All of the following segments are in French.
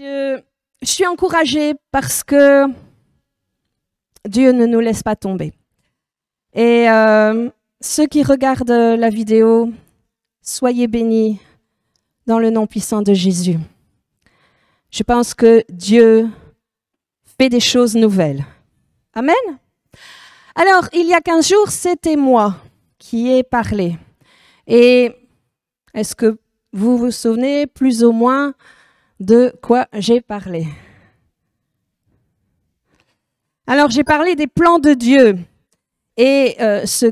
Je suis encouragée parce que Dieu ne nous laisse pas tomber. Et ceux qui regardent la vidéo, soyez bénis dans le nom puissant de Jésus. Je pense que Dieu fait des choses nouvelles. Amen. Alors, il y a 15 jours, c'était moi qui ai parlé. Et est-ce que vous vous souvenez plus ou moins de quoi j'ai parlé? Alors, j'ai parlé des plans de Dieu et ce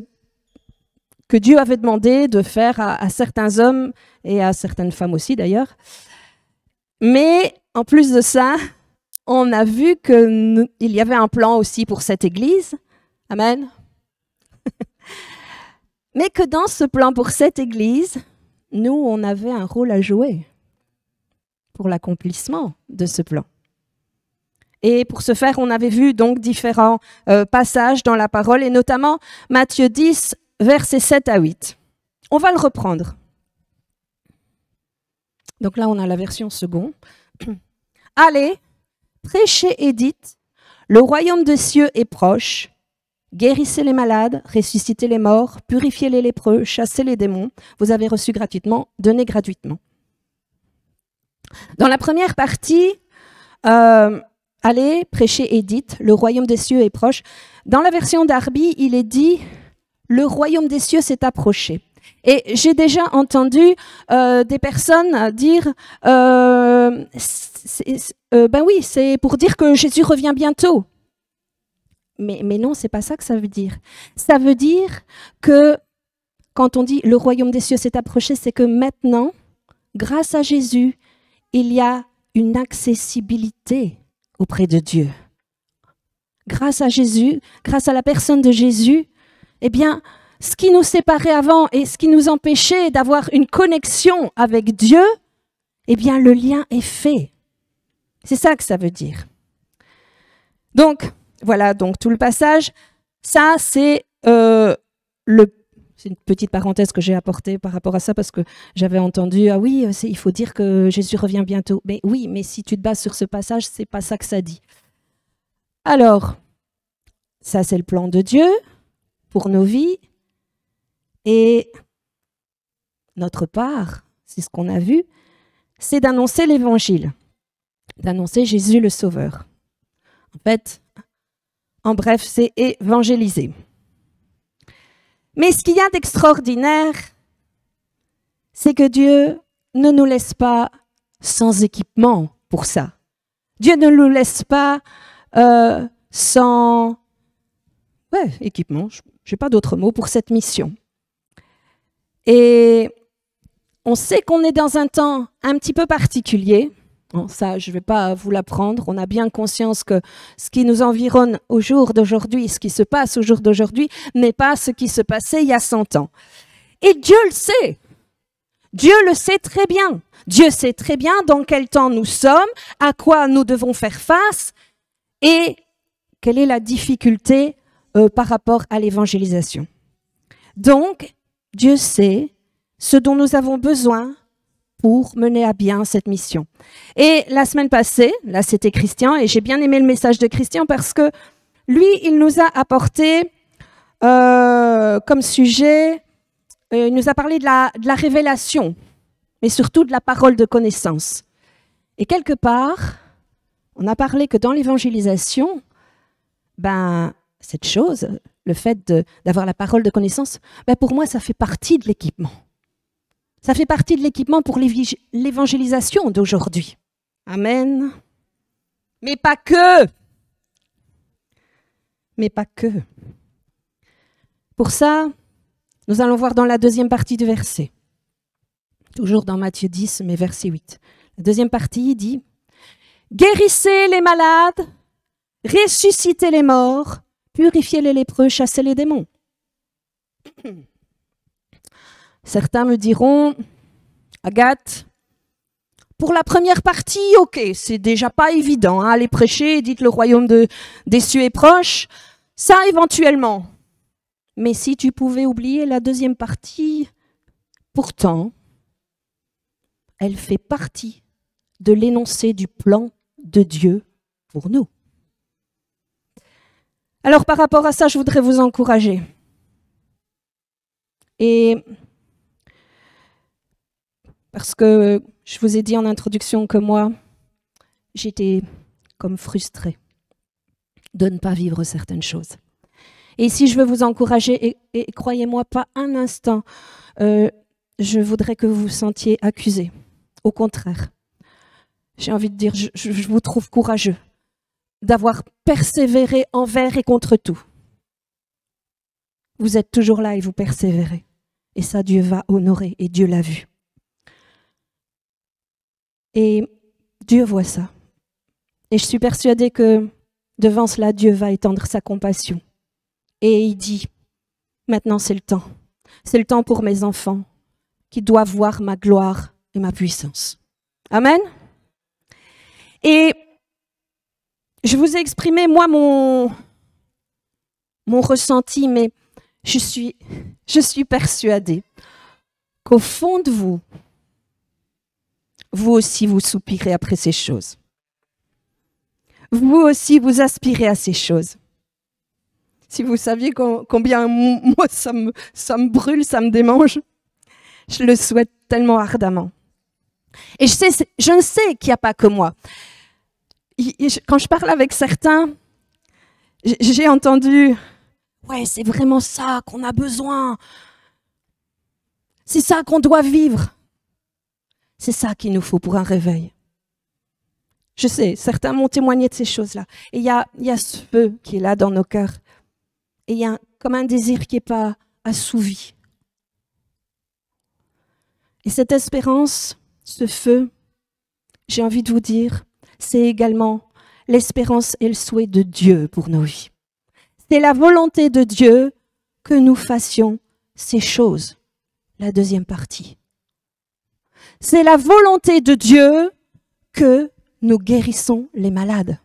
que Dieu avait demandé de faire à certains hommes et à certaines femmes aussi d'ailleurs. Mais en plus de ça, on a vu qu'il y avait un plan aussi pour cette église. Amen. Mais que dans ce plan pour cette église, nous, on avait un rôle à jouer pour l'accomplissement de ce plan. Et pour ce faire, on avait vu donc différents passages dans la parole, et notamment Matthieu 10, versets 7 à 8. On va le reprendre. Donc là, on a la version seconde. Allez, prêchez et dites, le royaume des cieux est proche. Guérissez les malades, ressuscitez les morts, purifiez les lépreux, chassez les démons. Vous avez reçu gratuitement, donnez gratuitement. Dans la première partie, allez, prêchez et dites, le royaume des cieux est proche. Dans la version Darby, il est dit, le royaume des cieux s'est approché. Et j'ai déjà entendu des personnes dire, ben oui, c'est pour dire que Jésus revient bientôt. Mais non, c'est pas ça que ça veut dire. Ça veut dire que quand on dit le royaume des cieux s'est approché, c'est que maintenant, grâce à Jésus, il y a une accessibilité auprès de Dieu. Grâce à Jésus, grâce à la personne de Jésus, eh bien, ce qui nous séparait avant et ce qui nous empêchait d'avoir une connexion avec Dieu, eh bien, le lien est fait. C'est ça que ça veut dire. Donc, voilà, donc tout le passage. Ça, c'est c'est une petite parenthèse que j'ai apportée par rapport à ça parce que j'avais entendu, ah oui, il faut dire que Jésus revient bientôt. Mais oui, mais si tu te bases sur ce passage, c'est pas ça que ça dit. Alors, ça, c'est le plan de Dieu pour nos vies. Et notre part, c'est ce qu'on a vu, c'est d'annoncer l'évangile, d'annoncer Jésus le Sauveur. En fait, en bref, c'est évangéliser. Mais ce qu'il y a d'extraordinaire, c'est que Dieu ne nous laisse pas sans équipement pour ça. Dieu ne nous laisse pas sans équipement, je n'ai pas d'autre mot pour cette mission. Et on sait qu'on est dans un temps un petit peu particulier. Bon, ça, je ne vais pas vous l'apprendre. On a bien conscience que ce qui nous environne au jour d'aujourd'hui, ce qui se passe au jour d'aujourd'hui, n'est pas ce qui se passait il y a 100 ans. Et Dieu le sait. Dieu le sait très bien. Dieu sait très bien dans quel temps nous sommes, à quoi nous devons faire face et quelle est la difficulté par rapport à l'évangélisation. Donc, Dieu sait ce dont nous avons besoin pour mener à bien cette mission. Et la semaine passée, là c'était Christian, et j'ai bien aimé le message de Christian parce que lui, il nous a apporté comme sujet, il nous a parlé de la révélation, mais surtout de la parole de connaissance. Et quelque part, on a parlé que dans l'évangélisation, cette chose, le fait d'avoir la parole de connaissance, pour moi, ça fait partie de l'équipement. Ça fait partie de l'équipement pour l'évangélisation d'aujourd'hui. Amen. Mais pas que. Mais pas que. Pour ça, nous allons voir dans la deuxième partie du verset. Toujours dans Matthieu 10, mais verset 8. La deuxième partie dit « Guérissez les malades, ressuscitez les morts, purifiez les lépreux, chassez les démons. » Certains me diront, Agathe, pour la première partie, ok, c'est déjà pas évident, hein, allez prêcher, dites le royaume des cieux est proche, ça éventuellement. Mais si tu pouvais oublier la deuxième partie, pourtant, elle fait partie de l'énoncé du plan de Dieu pour nous. Alors par rapport à ça, je voudrais vous encourager. Et parce que je vous ai dit en introduction que moi, j'étais comme frustrée de ne pas vivre certaines choses. Et ici, je veux vous encourager, et croyez-moi, pas un instant, je voudrais que vous vous sentiez accusé. Au contraire, j'ai envie de dire, je vous trouve courageux d'avoir persévéré envers et contre tout. Vous êtes toujours là et vous persévérez. Et ça, Dieu va honorer, et Dieu l'a vu. Et Dieu voit ça. Et je suis persuadée que devant cela, Dieu va étendre sa compassion. Et il dit, maintenant c'est le temps. C'est le temps pour mes enfants qui doivent voir ma gloire et ma puissance. Amen. Et je vous ai exprimé, moi, mon ressenti, mais je suis persuadée qu'au fond de vous, vous aussi, vous soupirez après ces choses. Vous aussi, vous aspirez à ces choses. Si vous saviez combien moi, ça me brûle, ça me démange, je le souhaite tellement ardemment. Et je ne sais qu'il n'y a pas que moi. Quand je parle avec certains, j'ai entendu « Ouais, c'est vraiment ça qu'on a besoin. C'est ça qu'on doit vivre. C'est ça qu'il nous faut pour un réveil. » Je sais, certains m'ont témoigné de ces choses-là. Et il y a ce feu qui est là dans nos cœurs. Et il y a comme un désir qui n'est pas assouvi. Et cette espérance, ce feu, j'ai envie de vous dire, c'est également l'espérance et le souhait de Dieu pour nos vies. C'est la volonté de Dieu que nous fassions ces choses. La deuxième partie. C'est la volonté de Dieu que nous guérissons les malades.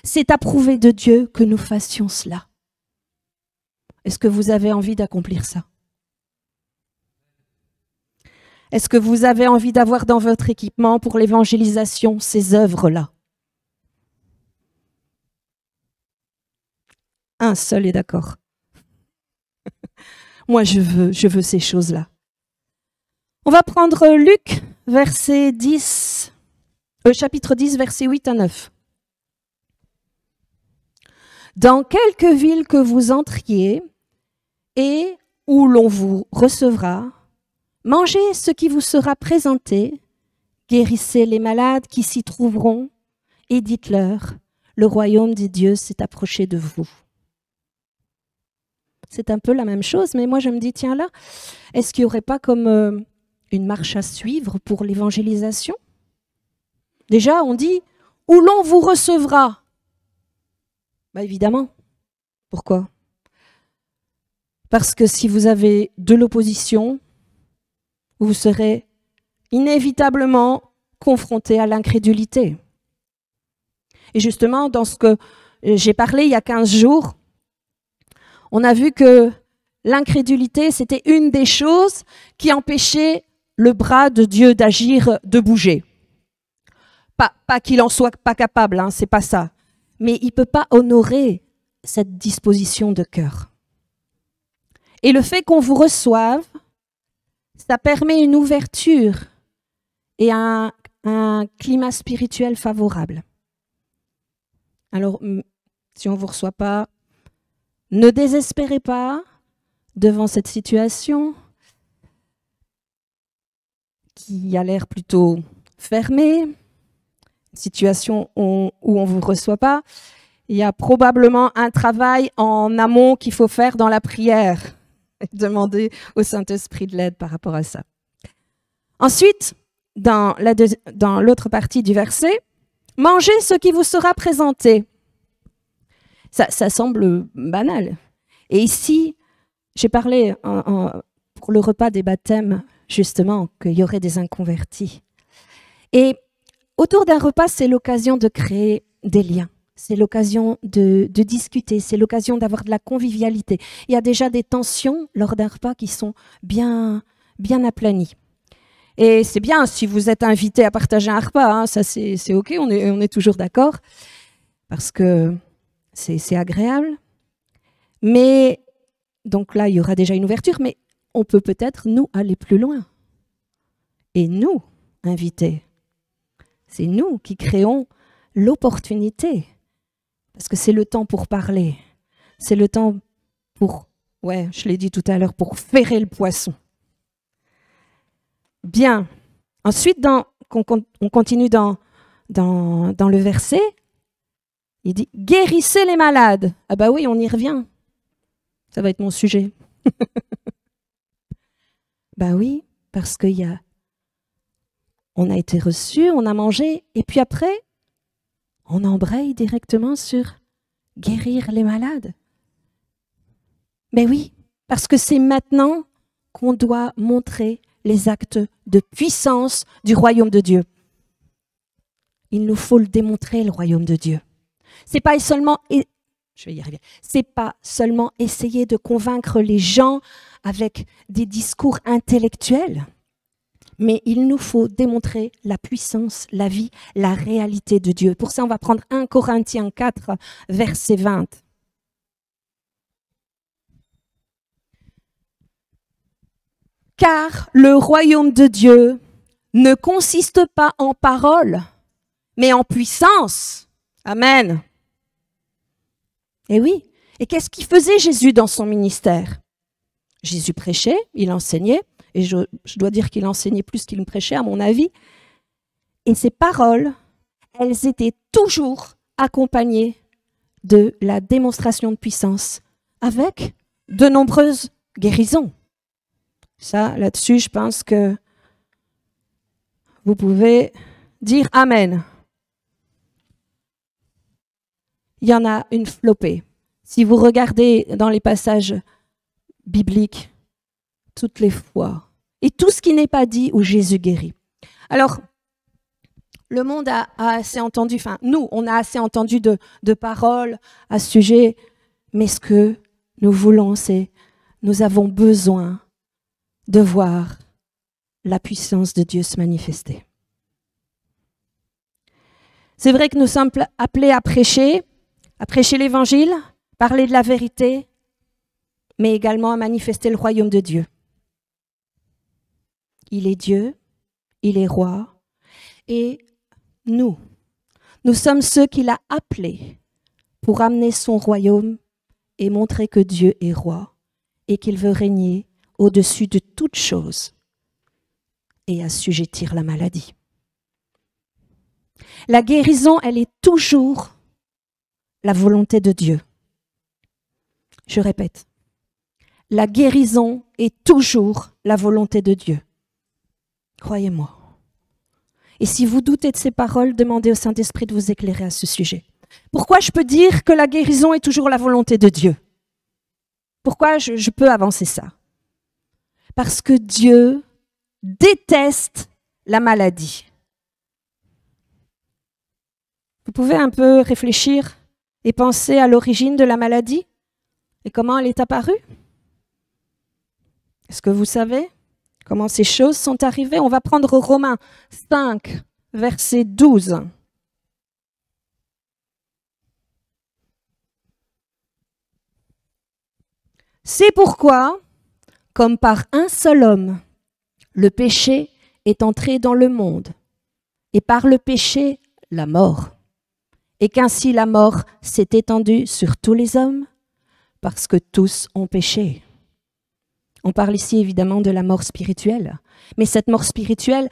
C'est approuvé de Dieu que nous fassions cela. Est-ce que vous avez envie d'accomplir ça? Est-ce que vous avez envie d'avoir dans votre équipement pour l'évangélisation ces œuvres-là? Un seul est d'accord. Moi, je veux ces choses-là. On va prendre Luc, chapitre 10, versets 8 à 9. Dans quelque ville que vous entriez et où l'on vous recevra, mangez ce qui vous sera présenté, guérissez les malades qui s'y trouveront et dites-leur, le royaume des dieux s'est approché de vous. C'est un peu la même chose, mais moi je me dis, tiens là, est-ce qu'il n'y aurait pas comme une marche à suivre pour l'évangélisation? Déjà, on dit, où l'on vous recevra. Bah évidemment. Pourquoi? Parce que si vous avez de l'opposition, vous serez inévitablement confronté à l'incrédulité. Et justement, dans ce que j'ai parlé il y a 15 jours, on a vu que l'incrédulité, c'était une des choses qui empêchait le bras de Dieu d'agir, de bouger. Pas qu'il en soit pas capable, hein, c'est pas ça. Mais il ne peut pas honorer cette disposition de cœur. Et le fait qu'on vous reçoive, ça permet une ouverture et un climat spirituel favorable. Alors, si on ne vous reçoit pas, ne désespérez pas devant cette situation qui a l'air plutôt fermée, une situation où on ne vous reçoit pas. Il y a probablement un travail en amont qu'il faut faire dans la prière. Demander au Saint-Esprit de l'aide par rapport à ça. Ensuite, dans l'autre partie du verset, mangez ce qui vous sera présenté. Ça semble banal. Et ici, j'ai parlé pour le repas des baptêmes, justement, qu'il y aurait des inconvertis. Et autour d'un repas, c'est l'occasion de créer des liens. C'est l'occasion de discuter, c'est l'occasion d'avoir de la convivialité. Il y a déjà des tensions lors d'un repas qui sont bien aplanies. Et c'est bien si vous êtes invité à partager un repas, hein, ça c'est OK, on est toujours d'accord, parce que c'est agréable. Mais, donc là, il y aura déjà une ouverture, mais on peut peut-être, nous, aller plus loin. Et nous, inviter. C'est nous qui créons l'opportunité. Parce que c'est le temps pour parler. C'est le temps pour, ouais, je l'ai dit tout à l'heure, pour ferrer le poisson. Bien. Ensuite, on continue dans le verset. Il dit « Guérissez les malades ». Ah bah oui, on y revient. Ça va être mon sujet. Bah oui, parce on a été reçu, on a mangé, et puis après, on embraye directement sur guérir les malades. Mais oui, parce que c'est maintenant qu'on doit montrer les actes de puissance du royaume de Dieu. Il nous faut le démontrer, le royaume de Dieu. C'est pas seulement, je vais y arriver, c'est pas seulement essayer de convaincre les gens avec des discours intellectuels, mais il nous faut démontrer la puissance, la vie, la réalité de Dieu. Pour ça, on va prendre 1 Corinthiens 4, verset 20. Car le royaume de Dieu ne consiste pas en paroles, mais en puissance. Amen. Et oui. Et qu'est-ce qu'il faisait Jésus dans son ministère? Jésus prêchait, il enseignait, et je dois dire qu'il enseignait plus qu'il ne prêchait, à mon avis. Et ces paroles, elles étaient toujours accompagnées de la démonstration de puissance, avec de nombreuses guérisons. Ça, là-dessus, je pense que vous pouvez dire Amen. Il y en a une flopée. Si vous regardez dans les passages bibliques, toutes les fois, et tout ce qui n'est pas dit où Jésus guérit. Alors, le monde a assez entendu, enfin, nous, on a assez entendu de paroles à ce sujet, mais ce que nous voulons, c'est, nous avons besoin de voir la puissance de Dieu se manifester. C'est vrai que nous sommes appelés à prêcher l'Évangile, parler de la vérité, mais également à manifester le royaume de Dieu. Il est Dieu, il est roi, et nous sommes ceux qu'il a appelés pour amener son royaume et montrer que Dieu est roi et qu'il veut régner au-dessus de toute chose et assujettir la maladie. La guérison, elle est toujours la volonté de Dieu. Je répète, la guérison est toujours la volonté de Dieu. Croyez-moi. Et si vous doutez de ces paroles, demandez au Saint-Esprit de vous éclairer à ce sujet. Pourquoi je peux dire que la guérison est toujours la volonté de Dieu? Pourquoi je peux avancer ça? Parce que Dieu déteste la maladie. Vous pouvez un peu réfléchir et penser à l'origine de la maladie et comment elle est apparue? Est-ce que vous savez comment ces choses sont arrivées? On va prendre Romains 5, verset 12. C'est pourquoi, comme par un seul homme, le péché est entré dans le monde, et par le péché, la mort. Et qu'ainsi la mort s'est étendue sur tous les hommes, parce que tous ont péché. On parle ici évidemment de la mort spirituelle, mais cette mort spirituelle,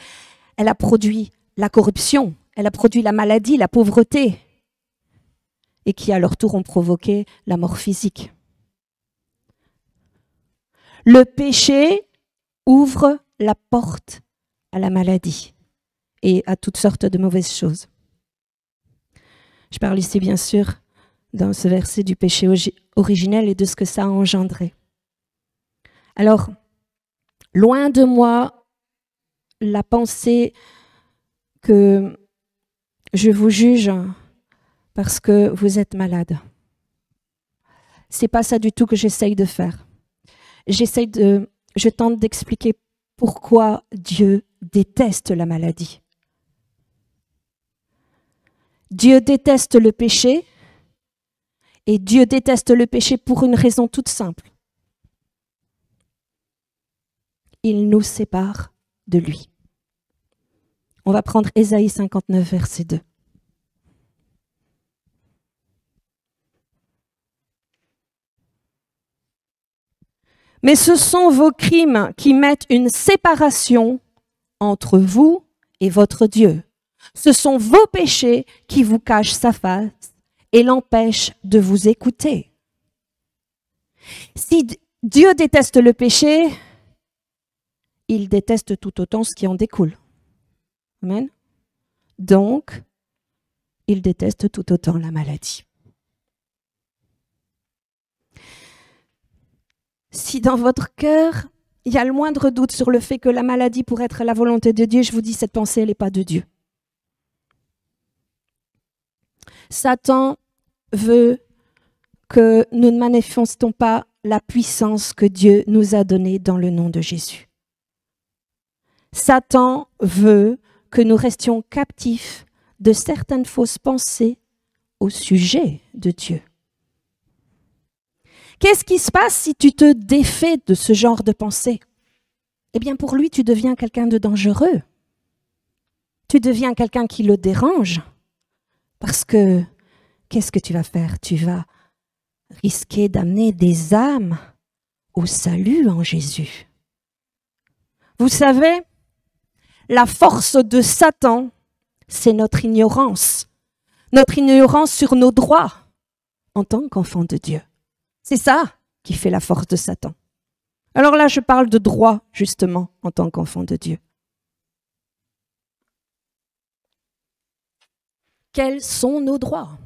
elle a produit la corruption, elle a produit la maladie, la pauvreté, et qui à leur tour ont provoqué la mort physique. Le péché ouvre la porte à la maladie et à toutes sortes de mauvaises choses. Je parle ici bien sûr dans ce verset du péché originel et de ce que ça a engendré. Alors, loin de moi la pensée que je vous juge parce que vous êtes malade. C'est pas ça du tout que j'essaye de faire. Je tente d'expliquer pourquoi Dieu déteste la maladie. Dieu déteste le péché et Dieu déteste le péché pour une raison toute simple. Il nous sépare de lui. On va prendre Ésaïe 59, verset 2. Mais ce sont vos crimes qui mettent une séparation entre vous et votre Dieu. Ce sont vos péchés qui vous cachent sa face et l'empêchent de vous écouter. Si Dieu déteste le péché, il déteste tout autant ce qui en découle. Amen. Donc, il déteste tout autant la maladie. Si dans votre cœur, il y a le moindre doute sur le fait que la maladie pourrait être la volonté de Dieu, je vous dis, cette pensée, elle n'est pas de Dieu. Satan veut que nous ne manifestons pas la puissance que Dieu nous a donnée dans le nom de Jésus. Satan veut que nous restions captifs de certaines fausses pensées au sujet de Dieu. Qu'est-ce qui se passe si tu te défais de ce genre de pensée? Eh bien, pour lui, tu deviens quelqu'un de dangereux. Tu deviens quelqu'un qui le dérange. Parce que, qu'est-ce que tu vas faire? Tu vas risquer d'amener des âmes au salut en Jésus. Vous savez, la force de Satan, c'est notre ignorance. Notre ignorance sur nos droits en tant qu'enfant de Dieu. C'est ça qui fait la force de Satan. Alors là, je parle de droit, justement, en tant qu'enfant de Dieu. Quels sont nos droits?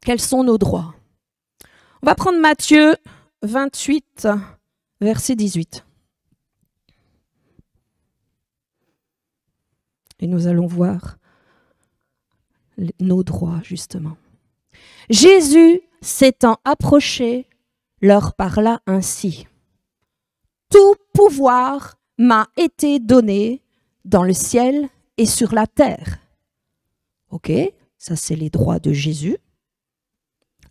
Quels sont nos droits? On va prendre Matthieu 28, verset 18. Et nous allons voir nos droits, justement. Jésus s'étant approché, leur parla ainsi. Tout pouvoir m'a été donné dans le ciel et sur la terre. Ok, ça c'est les droits de Jésus.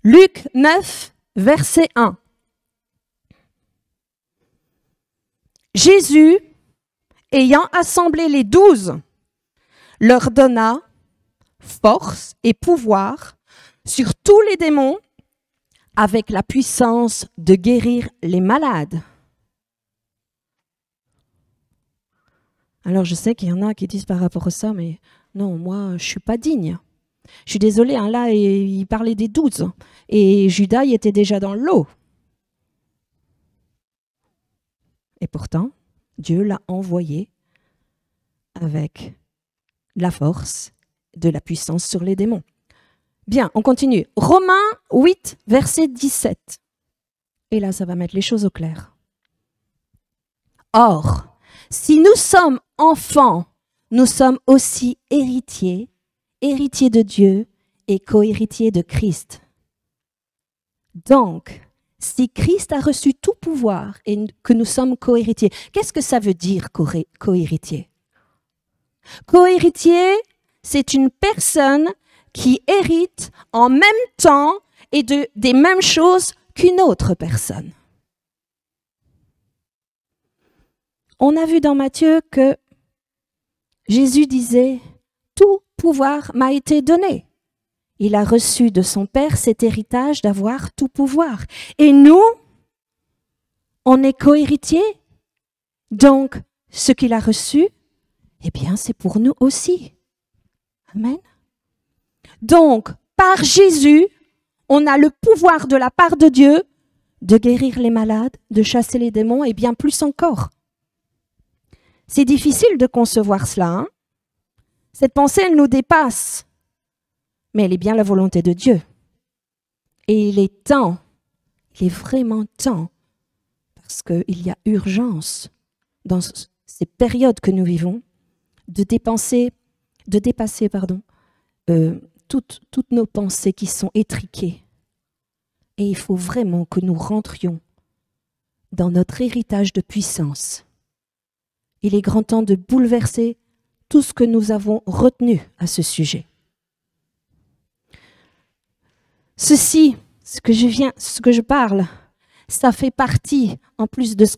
Luc 9, verset 1. Jésus, ayant assemblé les 12, leur donna force et pouvoir sur tous les démons avec la puissance de guérir les malades. Alors je sais qu'il y en a qui disent par rapport à ça, mais non, moi je ne suis pas digne. Je suis désolée, hein, là il parlait des 12 et Judas il était déjà dans l'eau. Et pourtant, Dieu l'a envoyé avec la force de la puissance sur les démons. Bien, on continue. Romains 8, verset 17. Et là, ça va mettre les choses au clair. Or, si nous sommes enfants, nous sommes aussi héritiers, héritiers de Dieu et co-héritiers de Christ. Donc, si Christ a reçu tout pouvoir et que nous sommes co-héritiers, qu'est-ce que ça veut dire co-héritier? Co-héritier, c'est une personne qui hérite en même temps et des mêmes choses qu'une autre personne. On a vu dans Matthieu que Jésus disait « Tout pouvoir m'a été donné ». Il a reçu de son Père cet héritage d'avoir tout pouvoir. Et nous, on est co-héritiers. Donc, ce qu'il a reçu, eh bien, c'est pour nous aussi. Amen. Donc, par Jésus, on a le pouvoir de la part de Dieu de guérir les malades, de chasser les démons et bien plus encore. C'est difficile de concevoir cela. Hein? Cette pensée, elle nous dépasse. Mais elle est bien la volonté de Dieu. Et il est temps, il est vraiment temps, parce qu'il y a urgence dans ces périodes que nous vivons, de dépasser toutes nos pensées qui sont étriquées. Et il faut vraiment que nous rentrions dans notre héritage de puissance. Il est grand temps de bouleverser tout ce que nous avons retenu à ce sujet. Ceci, ce que je parle, ça fait partie, en plus de ce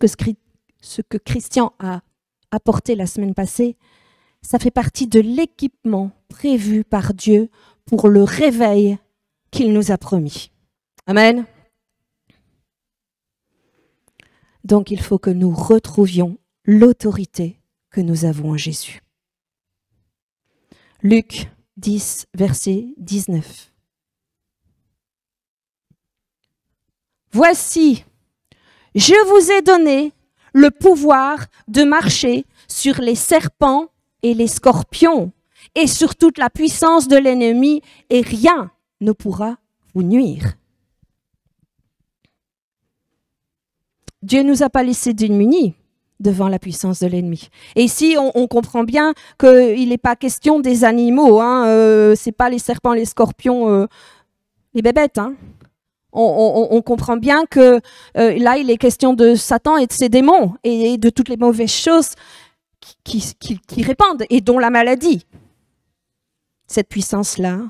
que Christian a apporté la semaine passée, ça fait partie de l'équipement prévu par Dieu pour le réveil qu'il nous a promis. Amen. Donc il faut que nous retrouvions l'autorité que nous avons en Jésus. Luc 10, verset 19. Voici, je vous ai donné le pouvoir de marcher sur les serpents et les scorpions et sur toute la puissance de l'ennemi, et rien ne pourra vous nuire. Dieu ne nous a pas laissés démunis devant la puissance de l'ennemi. Et ici, on comprend bien qu'il n'est pas question des animaux. Ce n'est pas les serpents, les scorpions, les bébêtes. On comprend bien que là, il est question de Satan et de ses démons et de toutes les mauvaises choses qui répandent et dont la maladie. Cette puissance-là,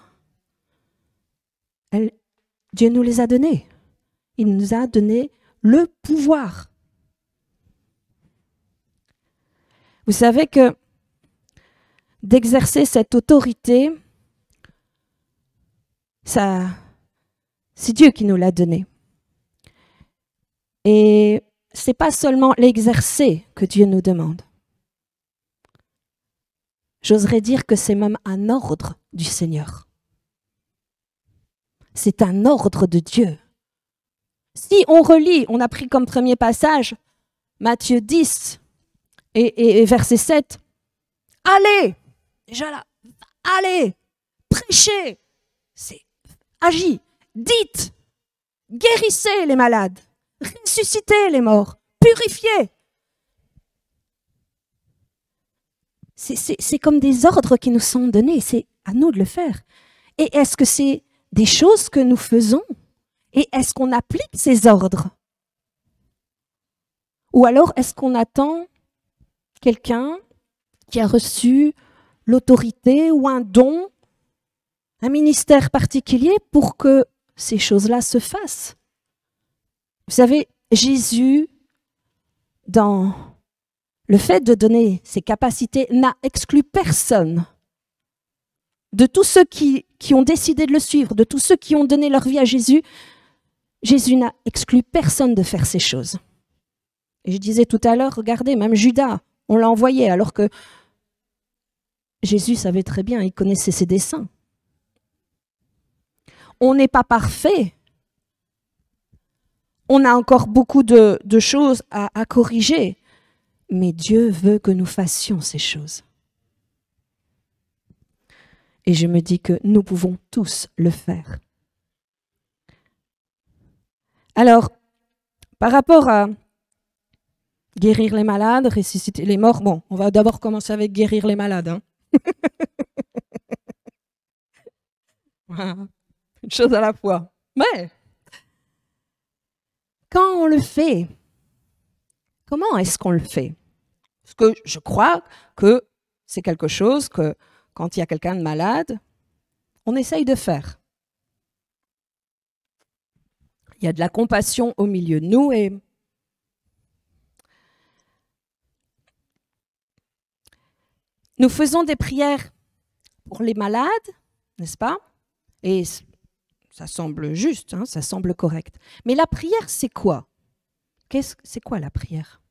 Dieu nous les a données. Il nous a donné le pouvoir. Vous savez que d'exercer cette autorité, c'est Dieu qui nous l'a donné. Et c'est pas seulement l'exercer que Dieu nous demande. J'oserais dire que c'est même un ordre du Seigneur. C'est un ordre de Dieu. Si on relit, on a pris comme premier passage Matthieu 10 et verset 7. Allez, déjà là, allez, prêchez, agis, dites, guérissez les malades, ressuscitez les morts, purifiez. C'est comme des ordres qui nous sont donnés, c'est à nous de le faire. Et est-ce que c'est des choses que nous faisons? Et est-ce qu'on applique ces ordres? Ou alors est-ce qu'on attend quelqu'un qui a reçu l'autorité ou un don, un ministère particulier pour que ces choses-là se fassent? Vous savez, Jésus, dans le fait de donner ses capacités, n'a exclu personne. De tous ceux qui ont décidé de le suivre, de tous ceux qui ont donné leur vie à Jésus, Jésus n'a exclu personne de faire ces choses. Et je disais tout à l'heure, regardez, même Judas, on l'a envoyé, alors que Jésus savait très bien, il connaissait ses desseins. On n'est pas parfait. On a encore beaucoup de choses à corriger. Mais Dieu veut que nous fassions ces choses. Et je me dis que nous pouvons tous le faire. Alors, par rapport à guérir les malades, ressusciter les morts, bon, on va d'abord commencer avec guérir les malades. Une chose à la fois. Mais, quand on le fait, comment est-ce qu'on le fait? Parce que je crois que c'est quelque chose que, quand il y a quelqu'un de malade, on essaye de faire. Il y a de la compassion au milieu de nous et nous faisons des prières pour les malades, n'est-ce pas? Et ça semble juste, ça semble correct. Mais la prière, c'est quoi? C'est quoi la prière?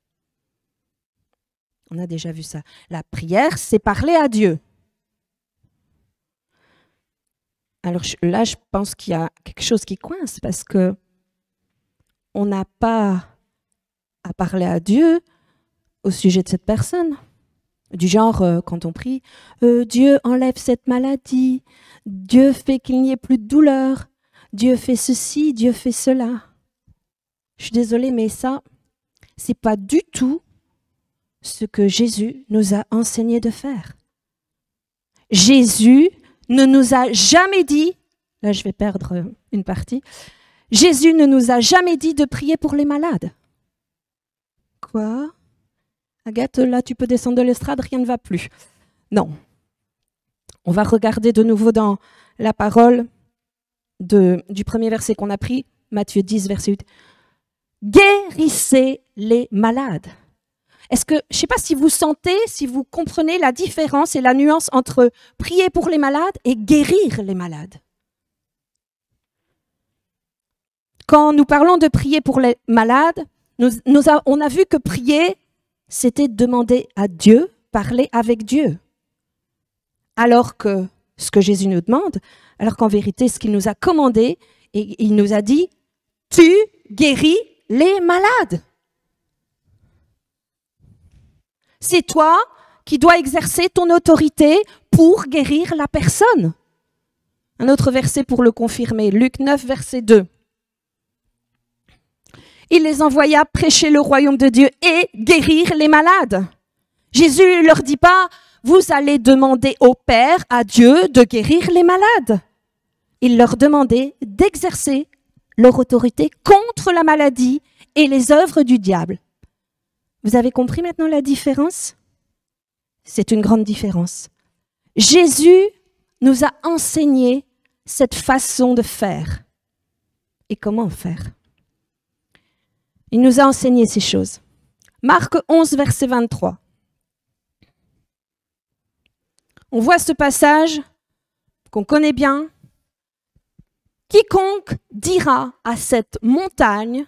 On a déjà vu ça. La prière, c'est parler à Dieu. Alors là, je pense qu'il y a quelque chose qui coince parce que on n'a pas à parler à Dieu au sujet de cette personne. Du genre, quand on prie, Dieu enlève cette maladie, Dieu fait qu'il n'y ait plus de douleur, Dieu fait ceci, Dieu fait cela. Je suis désolée, mais ça, c'est pas du tout ce que Jésus nous a enseigné de faire. Jésus ne nous a jamais dit, là je vais perdre une partie, Jésus ne nous a jamais dit de prier pour les malades. Quoi? Agathe, là, tu peux descendre de l'estrade, rien ne va plus. Non. On va regarder de nouveau dans la parole du premier verset qu'on a pris, Matthieu 10, verset 8. Guérissez les malades. Est-ce que, je ne sais pas si vous sentez, si vous comprenez la différence et la nuance entre prier pour les malades et guérir les malades. Quand nous parlons de prier pour les malades, on a vu que prier, c'était demander à Dieu, parler avec Dieu. Alors que ce que Jésus nous demande, alors qu'en vérité, ce qu'il nous a commandé, et il nous a dit, tu guéris les malades. C'est toi qui dois exercer ton autorité pour guérir la personne. Un autre verset pour le confirmer, Luc 9, verset 2. Il les envoya prêcher le royaume de Dieu et guérir les malades. Jésus ne leur dit pas, vous allez demander au Père, à Dieu, de guérir les malades. Il leur demandait d'exercer leur autorité contre la maladie et les œuvres du diable. Vous avez compris maintenant la différence? C'est une grande différence. Jésus nous a enseigné cette façon de faire. Et comment faire? Il nous a enseigné ces choses. Marc 11, verset 23. On voit ce passage qu'on connaît bien. Quiconque dira à cette montagne,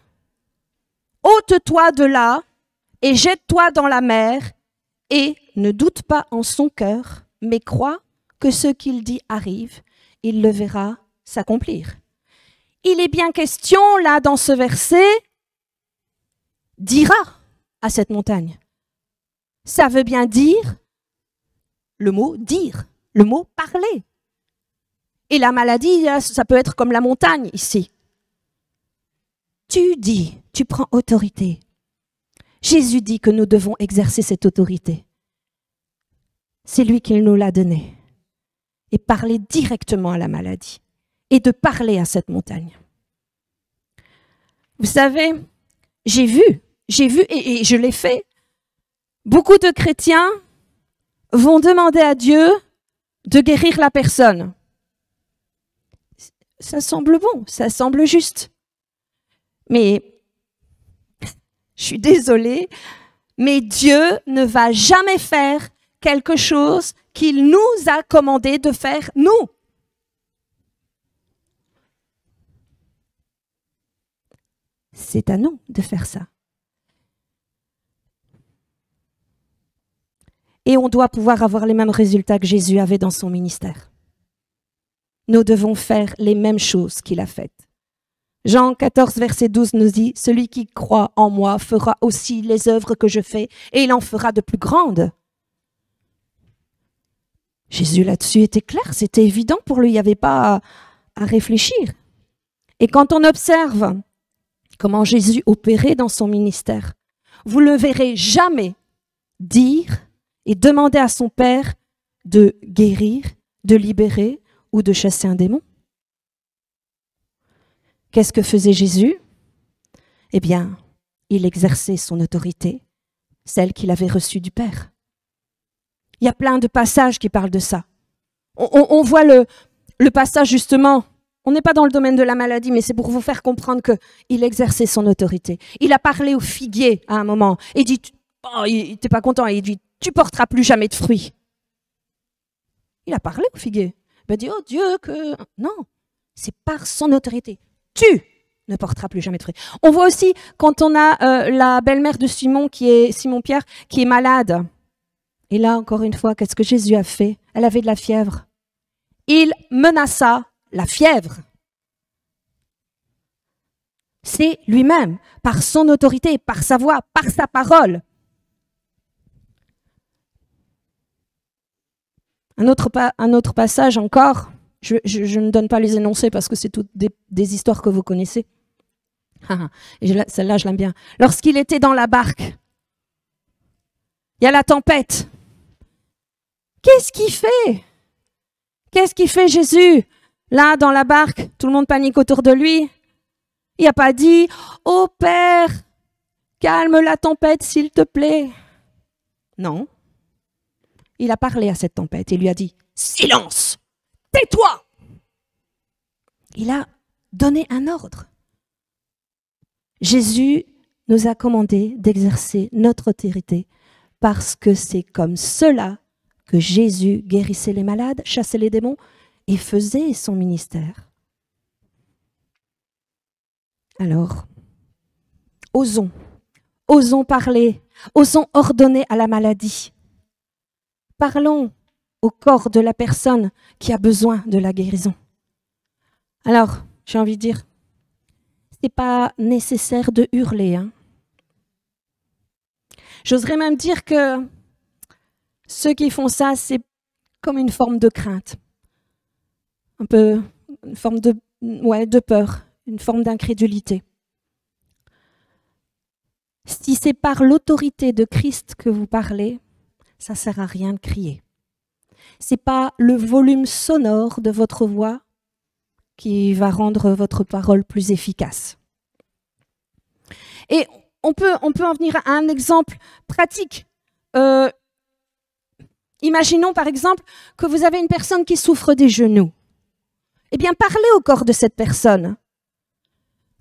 ôte-toi de là et jette-toi dans la mer, et ne doute pas en son cœur, mais croit que ce qu'il dit arrive, il le verra s'accomplir. Il est bien question, là, dans ce verset, dira à cette montagne. Ça veut bien dire le mot dire, le mot parler. Et la maladie, ça peut être comme la montagne ici. Tu dis, tu prends autorité. Jésus dit que nous devons exercer cette autorité. C'est lui qui nous l'a donnée. Et parler directement à la maladie. Et de parler à cette montagne. Vous savez, j'ai vu et je l'ai fait. Beaucoup de chrétiens vont demander à Dieu de guérir la personne. Ça semble bon, ça semble juste. Mais, je suis désolée, mais Dieu ne va jamais faire quelque chose qu'il nous a commandé de faire, nous. C'est à nous de faire ça. Et on doit pouvoir avoir les mêmes résultats que Jésus avait dans son ministère. Nous devons faire les mêmes choses qu'il a faites. Jean 14, verset 12 nous dit, « Celui qui croit en moi fera aussi les œuvres que je fais, et il en fera de plus grandes. » Jésus là-dessus était clair, c'était évident pour lui, il n'y avait pas à réfléchir. Et quand on observe comment Jésus opérait dans son ministère, vous ne le verrez jamais dire et demander à son Père de guérir, de libérer ou de chasser un démon. Qu'est-ce que faisait Jésus? Eh bien, il exerçait son autorité, celle qu'il avait reçue du Père. Il y a plein de passages qui parlent de ça. On voit le passage justement, on n'est pas dans le domaine de la maladie, mais c'est pour vous faire comprendre qu'il exerçait son autorité. Il a parlé au figuier à un moment, et dit, oh, il n'était pas content, et il dit, tu porteras plus jamais de fruits. Il a parlé au figuier. Il a dit, oh Dieu, que... Non, c'est par son autorité. Tu ne porteras plus jamais de fruits. On voit aussi quand on a la belle-mère de Simon Pierre, qui est malade. Et là, encore une fois, qu'est-ce que Jésus a fait? Elle avait de la fièvre. Il menaça la fièvre. C'est lui-même, par son autorité, par sa voix, par sa parole. Un autre passage encore, je ne donne pas les énoncés parce que c'est toutes des histoires que vous connaissez. Et celle-là, je l'aime bien. Lorsqu'il était dans la barque, il y a la tempête. Qu'est-ce qu'il fait? Qu'est-ce qu'il fait Jésus? Là, dans la barque, tout le monde panique autour de lui. Il n'a pas dit « Oh Père, calme la tempête, s'il te plaît. Non. Il a parlé à cette tempête et lui a dit « Silence! Tais-toi » Il a donné un ordre. Jésus nous a commandé d'exercer notre autorité parce que c'est comme cela que Jésus guérissait les malades, chassait les démons et faisait son ministère. Alors, osons parler, osons ordonner à la maladie. Parlons au corps de la personne qui a besoin de la guérison. Alors, j'ai envie de dire, ce n'est pas nécessaire de hurler. J'oserais même dire que ceux qui font ça, c'est comme une forme de crainte. Un peu une forme de peur, une forme d'incrédulité. Si c'est par l'autorité de Christ que vous parlez, ça ne sert à rien de crier. Ce n'est pas le volume sonore de votre voix qui va rendre votre parole plus efficace. Et on peut en venir à un exemple pratique. Imaginons par exemple que vous avez une personne qui souffre des genoux. Eh bien, parlez au corps de cette personne.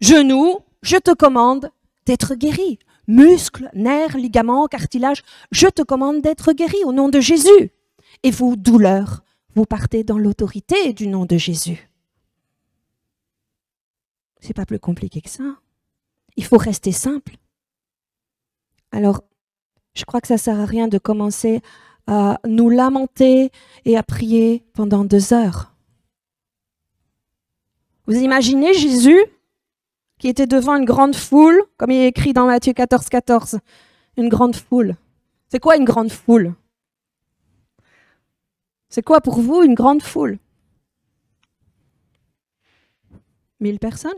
Genou, je te commande d'être guéri. Muscles, nerfs, ligaments, cartilages, je te commande d'être guéri au nom de Jésus. Et vous, douleurs, vous partez dans l'autorité du nom de Jésus. C'est pas plus compliqué que ça. Il faut rester simple. Alors, je crois que ça ne sert à rien de commencer à nous lamenter et à prier pendant 2 heures. Vous imaginez Jésus qui était devant une grande foule, comme il est écrit dans Matthieu 14, 14, une grande foule. C'est quoi une grande foule? C'est quoi pour vous une grande foule? 1000 personnes?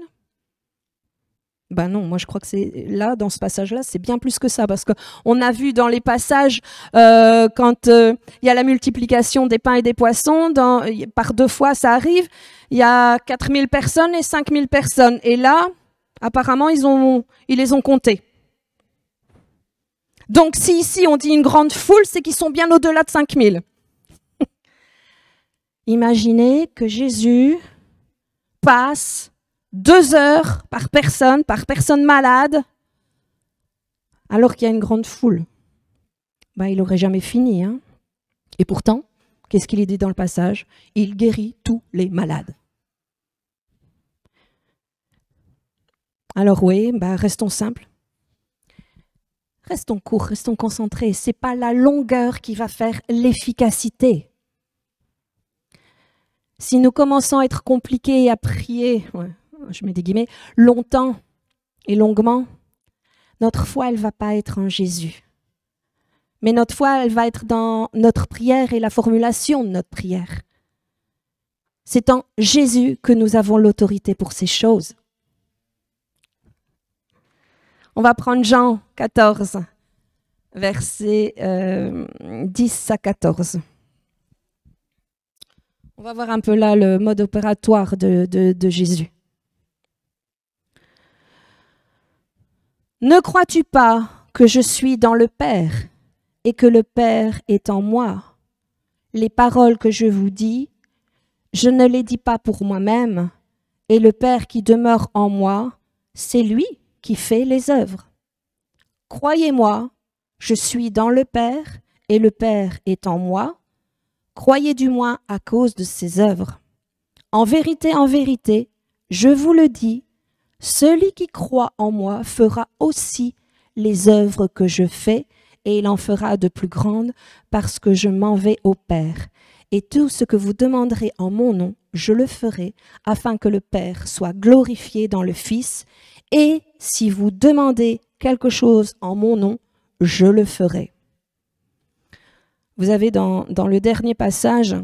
Ben non, moi je crois que c'est là, dans ce passage-là, c'est bien plus que ça, parce qu'on a vu dans les passages, quand il y a la multiplication des pains et des poissons, par 2 fois ça arrive, il y a 4000 personnes et 5000 personnes. Et là, apparemment, ils les ont comptés. Donc si ici on dit une grande foule, c'est qu'ils sont bien au-delà de 5000. Imaginez que Jésus passe 2 heures par personne malade, alors qu'il y a une grande foule. Ben, il n'aurait jamais fini. Et pourtant, qu'est-ce qu'il est dit dans le passage? Il guérit tous les malades. Alors oui, restons simples. Restons courts, restons concentrés. Ce n'est pas la longueur qui va faire l'efficacité. Si nous commençons à être compliqués et à prier, je mets des guillemets, longtemps et longuement, notre foi, elle ne va pas être en Jésus. Mais notre foi, elle va être dans notre prière et la formulation de notre prière. C'est en Jésus que nous avons l'autorité pour ces choses. On va prendre Jean 14, versets 10 à 14. On va voir un peu là le mode opératoire de Jésus. Ne crois-tu pas que je suis dans le Père et que le Père est en moi? Les paroles que je vous dis, je ne les dis pas pour moi-même, et le Père qui demeure en moi, c'est lui qui fait les œuvres. Croyez-moi, je suis dans le Père et le Père est en moi. Croyez du moins à cause de ses œuvres. En vérité, je vous le dis, celui qui croit en moi fera aussi les œuvres que je fais, et il en fera de plus grandes, parce que je m'en vais au Père. Et tout ce que vous demanderez en mon nom, je le ferai, afin que le Père soit glorifié dans le Fils. Et si vous demandez quelque chose en mon nom, je le ferai. Vous avez dans le dernier passage,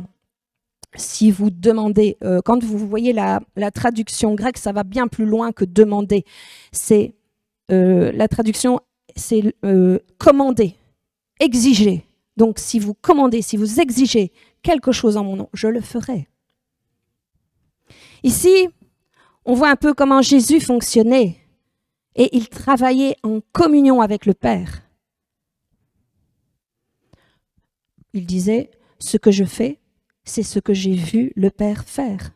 si vous demandez, quand vous voyez la traduction grecque, ça va bien plus loin que demander. C'est la traduction, c'est commander, exiger. Donc si vous commandez, si vous exigez quelque chose en mon nom, je le ferai. Ici, on voit un peu comment Jésus fonctionnait et il travaillait en communion avec le Père. Il disait, ce que je fais, c'est ce que j'ai vu le Père faire.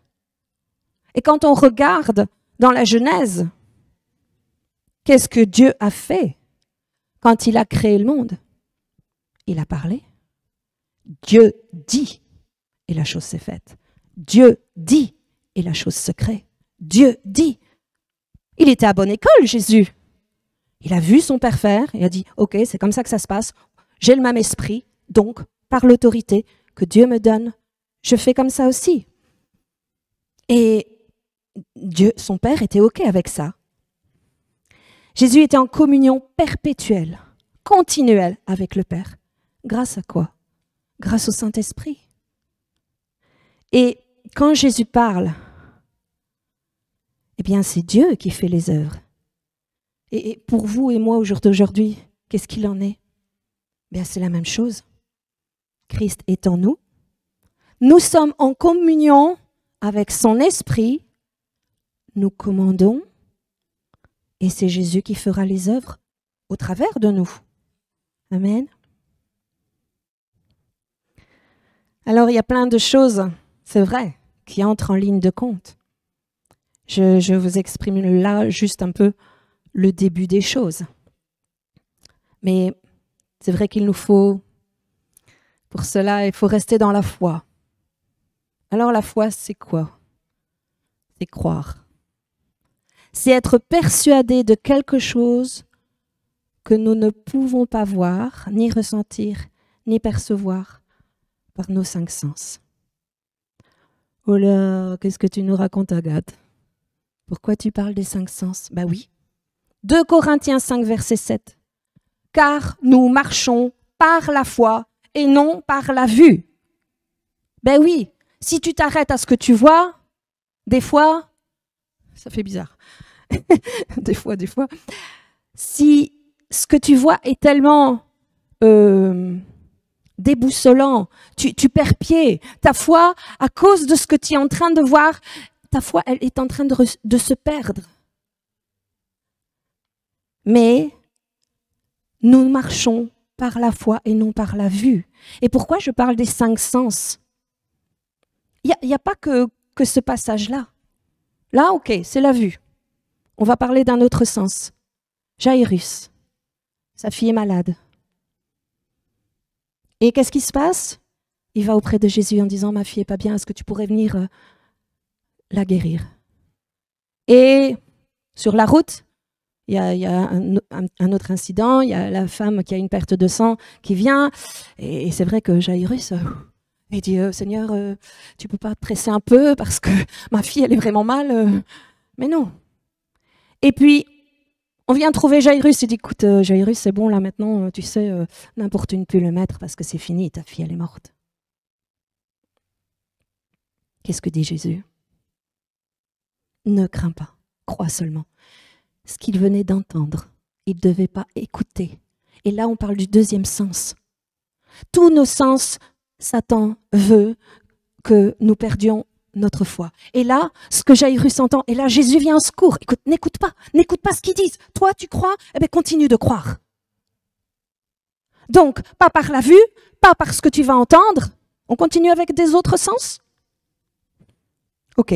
Et quand on regarde dans la Genèse, qu'est-ce que Dieu a fait quand il a créé le monde? Il a parlé. Dieu dit, et la chose s'est faite. Dieu dit, et la chose se crée. Dieu dit. Il était à bonne école, Jésus. Il a vu son Père faire, et a dit, ok, c'est comme ça que ça se passe. J'ai le même esprit, donc, par l'autorité que Dieu me donne, je fais comme ça aussi. Et Dieu, son Père, était ok avec ça. Jésus était en communion perpétuelle, continuelle avec le Père. Grâce à quoi? Grâce au Saint-Esprit. Et quand Jésus parle, eh bien, c'est Dieu qui fait les œuvres. Et pour vous et moi, au jour d'aujourd'hui, qu'est-ce qu'il en est? Bien, c'est la même chose. Christ est en nous. Nous sommes en communion avec son esprit. Nous commandons. Et c'est Jésus qui fera les œuvres au travers de nous. Amen. Alors, il y a plein de choses, c'est vrai, qui entrent en ligne de compte. Je vous exprime là juste un peu le début des choses. Mais c'est vrai qu'il nous faut, pour cela, il faut rester dans la foi. Alors la foi, c'est quoi? C'est croire. C'est être persuadé de quelque chose que nous ne pouvons pas voir, ni ressentir, ni percevoir par nos 5 sens. Oh là, qu'est-ce que tu nous racontes, Agathe? Pourquoi tu parles des 5 sens? Ben oui. 2 Corinthiens 5, verset 7. Car nous marchons par la foi et non par la vue. Ben oui, si tu t'arrêtes à ce que tu vois, des fois, ça fait bizarre. des fois. Si ce que tu vois est tellement déboussolant, tu perds pied. Ta foi, à cause de ce que tu es en train de voir, ta foi, elle est en train de se perdre. Mais nous marchons par la foi et non par la vue. Et pourquoi je parle des 5 sens? Il n'y a pas que ce passage-là. Là, ok, c'est la vue. On va parler d'un autre sens. Jairus, sa fille est malade. Et qu'est-ce qui se passe? Il va auprès de Jésus en disant, ma fille n'est pas bien, est-ce que tu pourrais venir la guérir? Et sur la route, il y a un autre incident, il y a la femme qui a une perte de sang qui vient, et c'est vrai que Jairus, il dit, Seigneur, tu peux pas te presser un peu parce que ma fille, elle est vraiment mal. Mais non. Et puis, on vient trouver Jairus, il dit, écoute, Jairus, c'est bon, là maintenant, tu sais, n'importe où ne peut le mettre parce que c'est fini, ta fille, elle est morte. Qu'est-ce que dit Jésus? Ne crains pas, crois seulement. Ce qu'il venait d'entendre, il ne devait pas écouter. Et là, on parle du 2e sens. Tous nos sens, Satan veut que nous perdions notre foi. Et là, ce que Jairus entend, et là, Jésus vient en secours. Écoute, n'écoute pas ce qu'ils disent. Toi, tu crois, eh bien, continue de croire. Donc, pas par la vue, pas par ce que tu vas entendre. On continue avec des autres sens? Ok.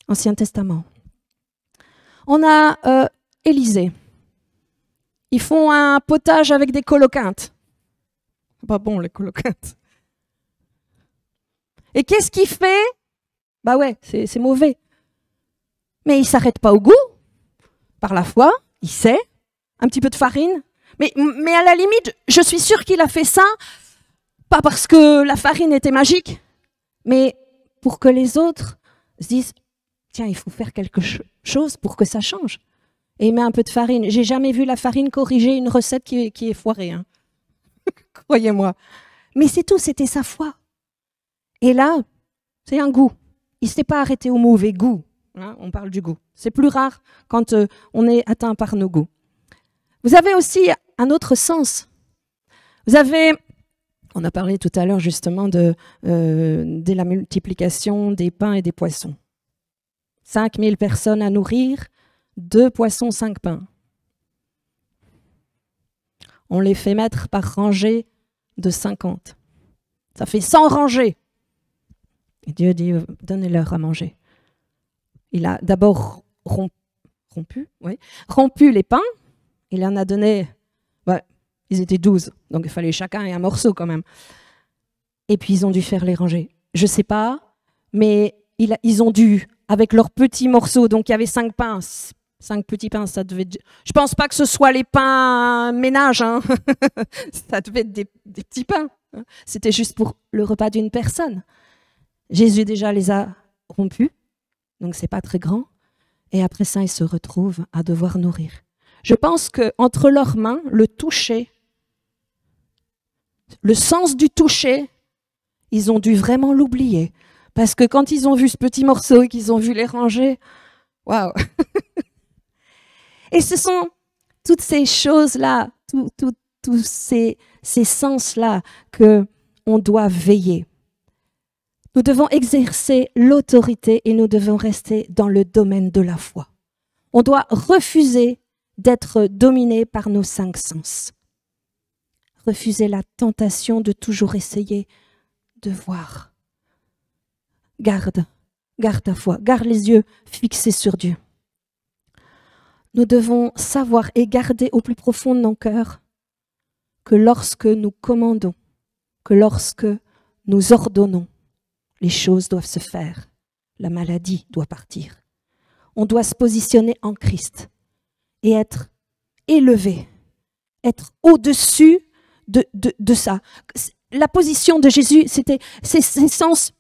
Ancien Testament. On a Élisée. Ils font un potage avec des coloquintes. Pas bon, les coloquintes. Et qu'est-ce qu'il fait? Bah ouais, c'est mauvais. Mais il ne s'arrête pas au goût. Par la foi, il sait. Un petit peu de farine. Mais à la limite, je suis sûre qu'il a fait ça, pas parce que la farine était magique, mais pour que les autres se disent, tiens, il faut faire quelque chose pour que ça change. Et il met un peu de farine. J'ai jamais vu la farine corriger une recette qui est foirée. Hein. Croyez-moi. Mais c'est tout, c'était sa foi. Et là, c'est un goût. Il ne s'est pas arrêté au mauvais goût. Hein, on parle du goût. C'est plus rare quand on est atteint par nos goûts. Vous avez aussi un autre sens. Vous avez, on a parlé tout à l'heure justement de la multiplication des pains et des poissons. 5000 personnes à nourrir, 2 poissons, 5 pains. On les fait mettre par rangée de 50. Ça fait 100 rangées. Et Dieu dit, donnez-leur à manger. Il a d'abord rompu les pains. Il en a donné, ils étaient 12, donc il fallait chacun ait un morceau quand même. Et puis ils ont dû faire les rangées. Je ne sais pas, mais ils ont dû, avec leurs petits morceaux, donc il y avait 5 pains, 5 petits pains, ça devait être... Je ne pense pas que ce soit les pains ménage, hein. Ça devait être des petits pains. C'était juste pour le repas d'une personne. Jésus déjà les a rompus, donc c'est pas très grand. Et après ça, ils se retrouvent à devoir nourrir. Je pense qu'entre leurs mains, le toucher, le sens du toucher, ils ont dû vraiment l'oublier. Parce que quand ils ont vu ce petit morceau et qu'ils ont vu les ranger, waouh! Et ce sont toutes ces choses-là, tous ces sens-là qu'on doit veiller. Nous devons exercer l'autorité et nous devons rester dans le domaine de la foi. On doit refuser d'être dominé par nos 5 sens. Refuser la tentation de toujours essayer de voir. Garde ta foi, garde les yeux fixés sur Dieu. Nous devons savoir et garder au plus profond de nos cœurs que lorsque nous commandons, que lorsque nous ordonnons, les choses doivent se faire, la maladie doit partir. On doit se positionner en Christ et être élevé, être au-dessus de ça. La position de Jésus, c'était ses sens.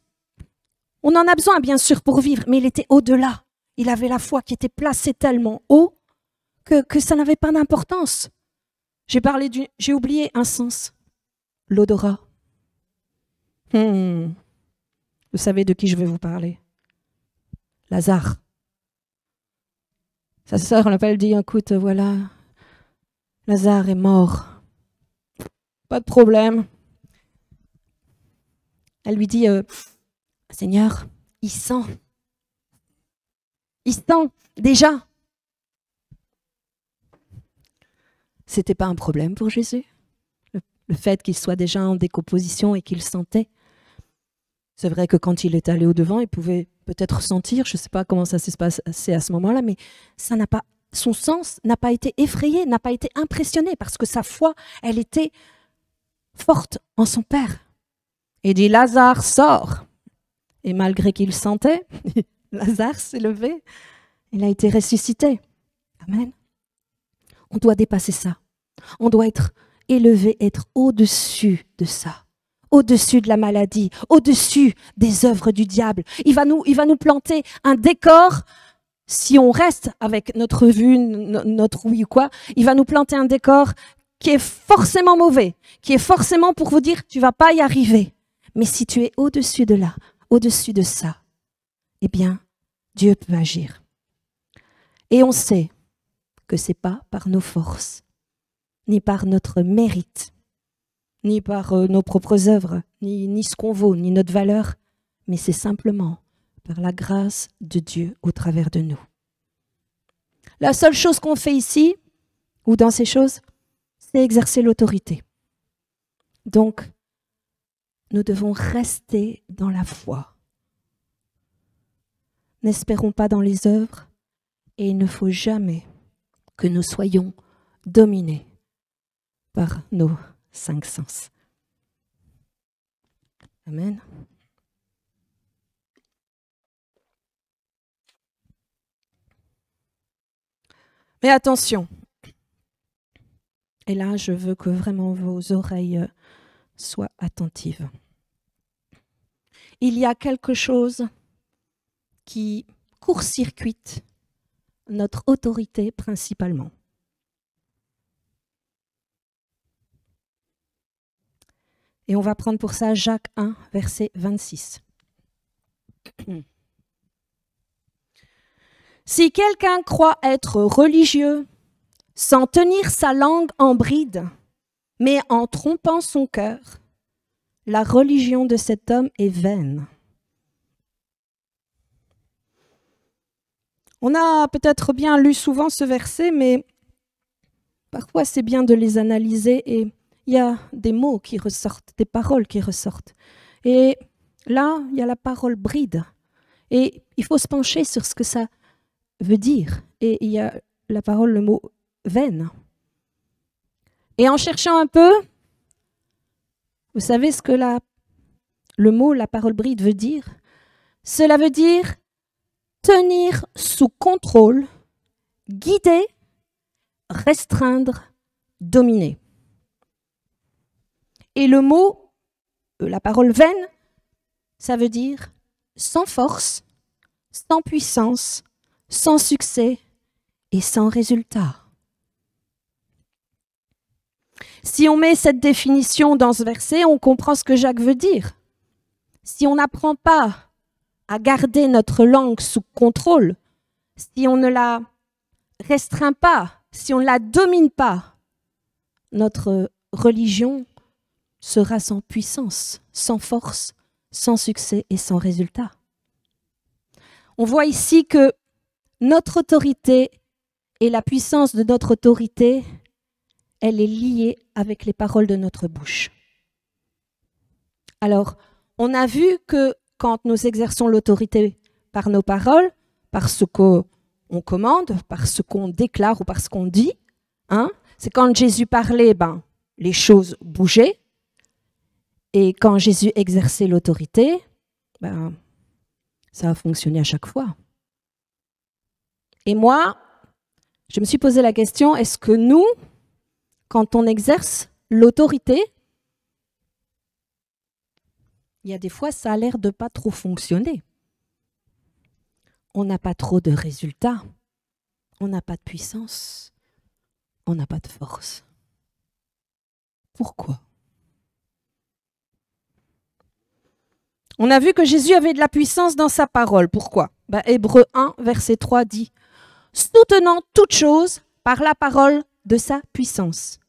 On en a besoin, bien sûr, pour vivre, mais il était au-delà. Il avait la foi qui était placée tellement haut que ça n'avait pas d'importance. J'ai oublié un sens, l'odorat. Vous savez de qui je vais vous parler? Lazare. Sa sœur l'appelle, dit, écoute, voilà, Lazare est mort. Pas de problème. Elle lui dit, Seigneur, il sent déjà. C'était pas un problème pour Jésus, le fait qu'il soit déjà en décomposition et qu'il sentait. C'est vrai que quand il est allé au-devant, il pouvait peut-être sentir, je ne sais pas comment ça s'est passé à ce moment-là, mais son sens n'a pas été effrayé, n'a pas été impressionné, parce que sa foi, elle était forte en son Père. Et dit, Lazare, sort. Et malgré qu'il sentait, Lazare s'est levé, il a été ressuscité. Amen. On doit dépasser ça. On doit être élevé, être au-dessus de ça. Au-dessus de la maladie, au-dessus des œuvres du diable. Il va nous planter un décor, si on reste avec notre vue, notre oui ou quoi, il va nous planter un décor qui est forcément mauvais, qui est forcément pour vous dire, tu vas pas y arriver. Mais si tu es au-dessus de là, au-dessus de ça, eh bien, Dieu peut agir. Et on sait que c'est pas par nos forces, ni par notre mérite, ni par nos propres œuvres, ni ce qu'on vaut, ni notre valeur, mais c'est simplement par la grâce de Dieu au travers de nous. La seule chose qu'on fait ici, ou dans ces choses, c'est exercer l'autorité. Donc, nous devons rester dans la foi. N'espérons pas dans les œuvres, et il ne faut jamais que nous soyons dominés par nos 5 sens. Amen. Mais attention, et là je veux que vraiment vos oreilles soient attentives. Il y a quelque chose qui court-circuite notre autorité principalement. Et on va prendre pour ça Jacques 1, verset 26. Si quelqu'un croit être religieux sans tenir sa langue en bride, mais en trompant son cœur, la religion de cet homme est vaine. On a peut-être bien lu souvent ce verset, mais parfois c'est bien de les analyser et il y a des mots qui ressortent, des paroles qui ressortent. Et là, il y a la parole bride. Et il faut se pencher sur ce que ça veut dire. Et il y a la parole, le mot veine. Et en cherchant un peu, vous savez ce que le mot, la parole bride veut dire? Cela veut dire tenir sous contrôle, guider, restreindre, dominer. Et le mot, la parole veine, ça veut dire sans force, sans puissance, sans succès et sans résultat. Si on met cette définition dans ce verset, on comprend ce que Jacques veut dire. Si on n'apprend pas à garder notre langue sous contrôle, si on ne la restreint pas, si on ne la domine pas, notre religion sera sans puissance, sans force, sans succès et sans résultat. On voit ici que notre autorité et la puissance de notre autorité, elle est liée avec les paroles de notre bouche. Alors, on a vu que quand nous exerçons l'autorité par nos paroles, par ce qu'on commande, par ce qu'on déclare ou par ce qu'on dit, c'est quand Jésus parlait, les choses bougeaient. Et quand Jésus exerçait l'autorité, ça a fonctionné à chaque fois. Et moi, je me suis posé la question, est-ce que nous, quand on exerce l'autorité, il y a des fois, ça a l'air de pas trop fonctionner. On n'a pas trop de résultats, on n'a pas de puissance, on n'a pas de force. Pourquoi ? On a vu que Jésus avait de la puissance dans sa parole. Pourquoi ? Hébreux 1, verset 3 dit « Soutenant toute chose par la parole de sa puissance. »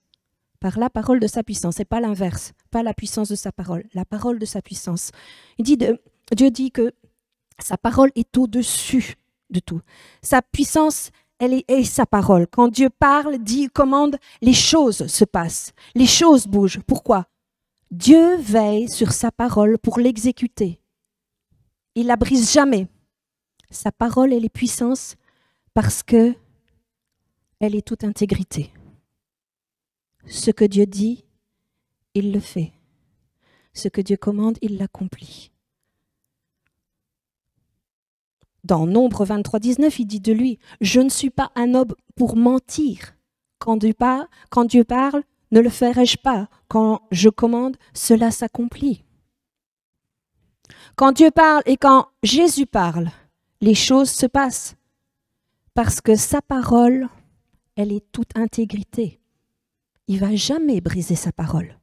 Par la parole de sa puissance, et pas l'inverse, pas la puissance de sa parole, la parole de sa puissance. Dieu dit que sa parole est au-dessus de tout. Sa puissance, elle est sa parole. Quand Dieu parle, dit, commande, les choses se passent, les choses bougent. Pourquoi ? Dieu veille sur sa parole pour l'exécuter. Il la brise jamais. Sa parole, elle est puissance parce que elle est toute intégrité. Ce que Dieu dit, il le fait. Ce que Dieu commande, il l'accomplit. Dans Nombre 23, 19, il dit de lui, « Je ne suis pas un homme pour mentir. Quand Dieu parle, ne le ferai-je pas? Quand je commande, cela s'accomplit. » Quand Dieu parle et quand Jésus parle, les choses se passent. Parce que sa parole, elle est toute intégrité. Il ne va jamais briser sa parole.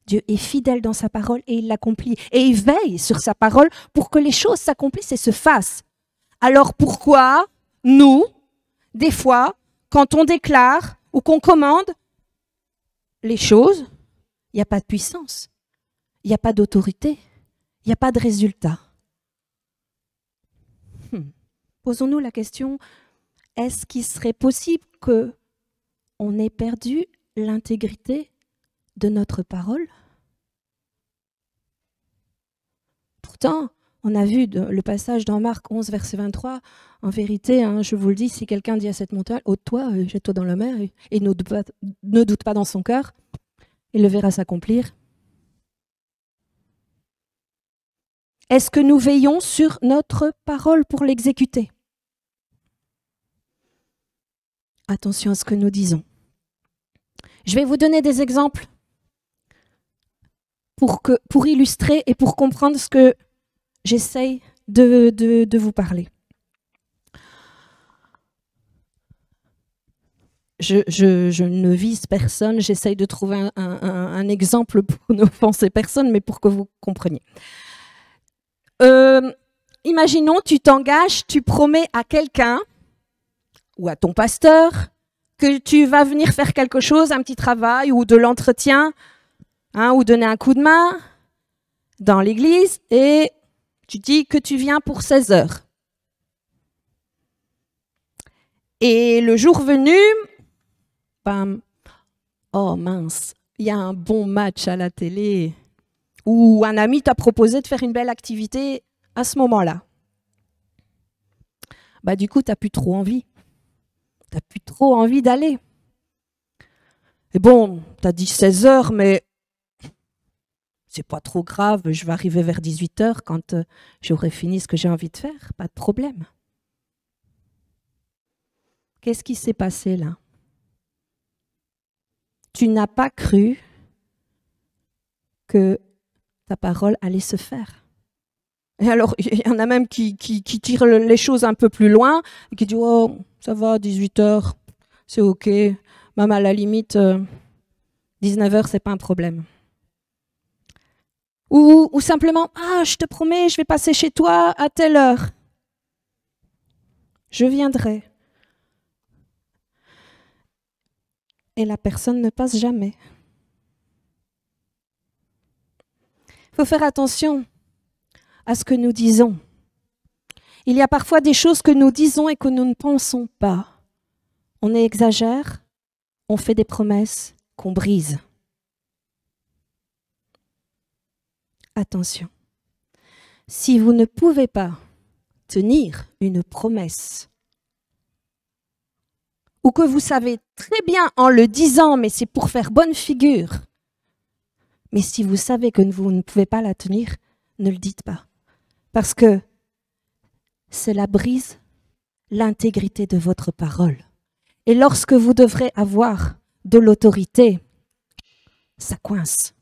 Dieu est fidèle dans sa parole et il l'accomplit. Et il veille sur sa parole pour que les choses s'accomplissent et se fassent. Alors pourquoi nous, des fois, quand on déclare ou qu'on commande les choses, il n'y a pas de puissance, il n'y a pas d'autorité, il n'y a pas de résultat. Posons-nous la question, est-ce qu'il serait possible qu'on ait perdu l'intégrité de notre parole? Pourtant, on a vu le passage dans Marc 11, verset 23. En vérité, je vous le dis, si quelqu'un dit à cette montagne, ôte-toi, jette-toi dans la mer, et ne doute pas dans son cœur, il le verra s'accomplir. Est-ce que nous veillons sur notre parole pour l'exécuter? Attention à ce que nous disons. Je vais vous donner des exemples pour illustrer et pour comprendre ce que j'essaye de vous parler. Je ne vise personne, j'essaye de trouver un exemple pour n'offenser personne, mais pour que vous compreniez. Imaginons, tu t'engages, tu promets à quelqu'un ou à ton pasteur que tu vas venir faire quelque chose, un petit travail ou de l'entretien, ou donner un coup de main dans l'église, et tu dis que tu viens pour 16 heures. Et le jour venu, bam, oh mince, il y a un bon match à la télé ou un ami t'a proposé de faire une belle activité à ce moment-là. Bah, du coup, tu n'as plus trop envie. Tu n'as plus trop envie d'aller. Et bon, tu as dit 16 heures, mais c'est pas trop grave, je vais arriver vers 18 heures quand j'aurai fini ce que j'ai envie de faire, pas de problème. Qu'est-ce qui s'est passé là? Tu n'as pas cru que ta parole allait se faire. Et alors, il y en a même qui tirent les choses un peu plus loin, et qui disent « Oh, ça va, 18 heures, c'est OK. Même à la limite, 19 heures, c'est pas un problème. » Ou simplement « Ah, je te promets, je vais passer chez toi à telle heure. Je viendrai. » Et la personne ne passe jamais. Il faut faire attention à ce que nous disons. Il y a parfois des choses que nous disons et que nous ne pensons pas. On exagère, on fait des promesses qu'on brise. Attention, si vous ne pouvez pas tenir une promesse, ou que vous savez très bien en le disant, mais c'est pour faire bonne figure, mais si vous savez que vous ne pouvez pas la tenir, ne le dites pas. Parce que cela brise l'intégrité de votre parole. Et lorsque vous devrez avoir de l'autorité, ça coince.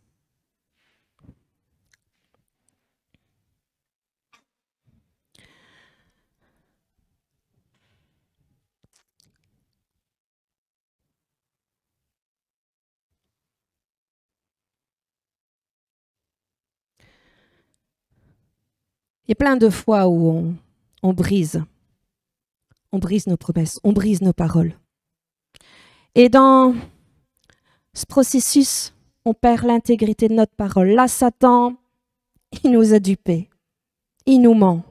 Il y a plein de fois où on brise nos promesses, on brise nos paroles. Et dans ce processus, on perd l'intégrité de notre parole. Là, Satan, il nous a dupés, il nous ment.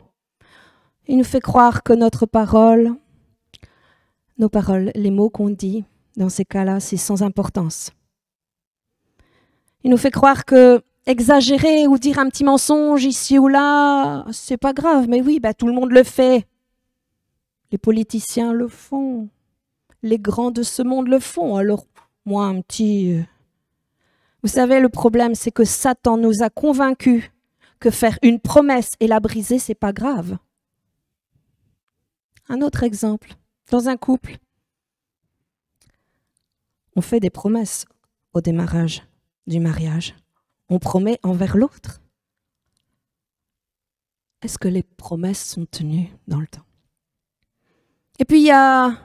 Il nous fait croire que notre parole, nos paroles, les mots qu'on dit, dans ces cas-là, c'est sans importance. Il nous fait croire que exagérer ou dire un petit mensonge ici ou là, c'est pas grave. Mais oui, bah, tout le monde le fait. Les politiciens le font. Les grands de ce monde le font. Alors, moi, un petit... Vous savez, le problème, c'est que Satan nous a convaincus que faire une promesse et la briser, c'est pas grave. Un autre exemple. Dans un couple, on fait des promesses au démarrage du mariage. On promet envers l'autre. Est-ce que les promesses sont tenues dans le temps? Et puis il y a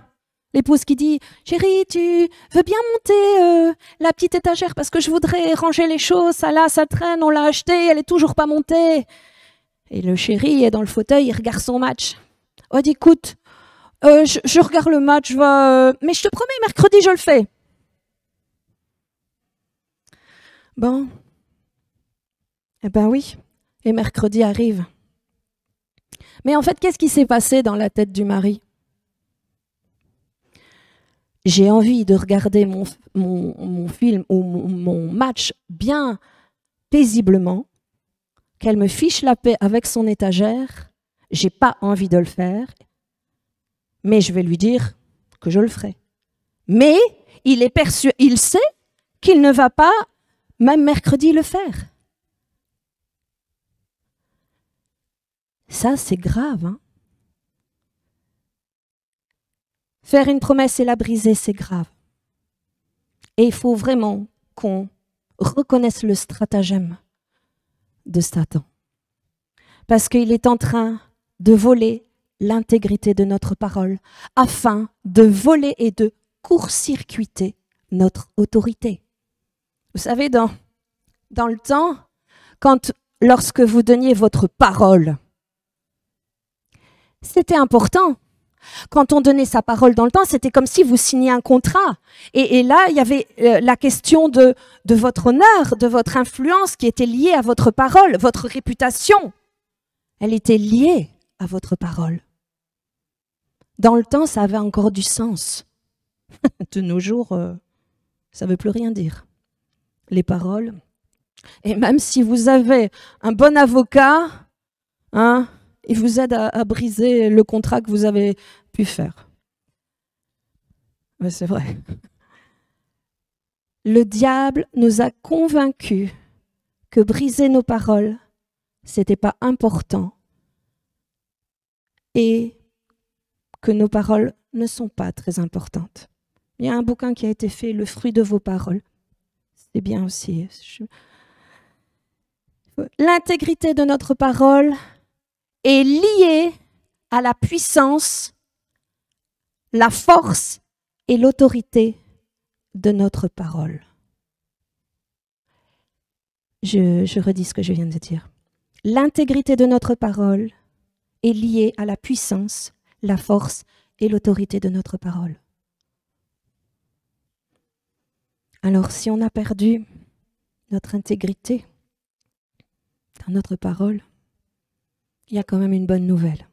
l'épouse qui dit « Chérie, tu veux bien monter la petite étagère parce que je voudrais ranger les choses, ça là, ça traîne, on l'a acheté, elle est toujours pas montée. » Et le chéri est dans le fauteuil, il regarde son match. « Oh, écoute, je regarde le match, mais je te promets, mercredi, je le fais. » Bon, eh ben oui, et mercredi arrive. Mais en fait, qu'est-ce qui s'est passé dans la tête du mari? J'ai envie de regarder mon film ou mon match bien paisiblement, qu'elle me fiche la paix avec son étagère, j'ai pas envie de le faire, mais je vais lui dire que je le ferai. Mais il sait qu'il ne va pas, même mercredi, le faire. Ça, c'est grave. Hein? Faire une promesse et la briser, c'est grave. Et il faut vraiment qu'on reconnaisse le stratagème de Satan. Parce qu'il est en train de voler l'intégrité de notre parole afin de voler et de court-circuiter notre autorité. Vous savez, dans le temps, lorsque vous donniez votre parole, c'était important. Quand on donnait sa parole dans le temps, c'était comme si vous signiez un contrat. Et là, il y avait la question de votre honneur, de votre influence qui était liée à votre parole, votre réputation. Elle était liée à votre parole. Dans le temps, ça avait encore du sens. De nos jours, ça ne veut plus rien dire. les paroles. Et même si vous avez un bon avocat, hein, il vous aide à briser le contrat que vous avez pu faire. Mais c'est vrai. Le diable nous a convaincus que briser nos paroles, c'était pas important et que nos paroles ne sont pas très importantes. Il y a un bouquin qui a été fait, Le fruit de vos paroles. C'est bien aussi. L'intégrité de notre parole est liée à la puissance, la force et l'autorité de notre parole. Je redis ce que je viens de dire. L'intégrité de notre parole est liée à la puissance, la force et l'autorité de notre parole. Alors, si on a perdu notre intégrité dans notre parole, il y a quand même une bonne nouvelle.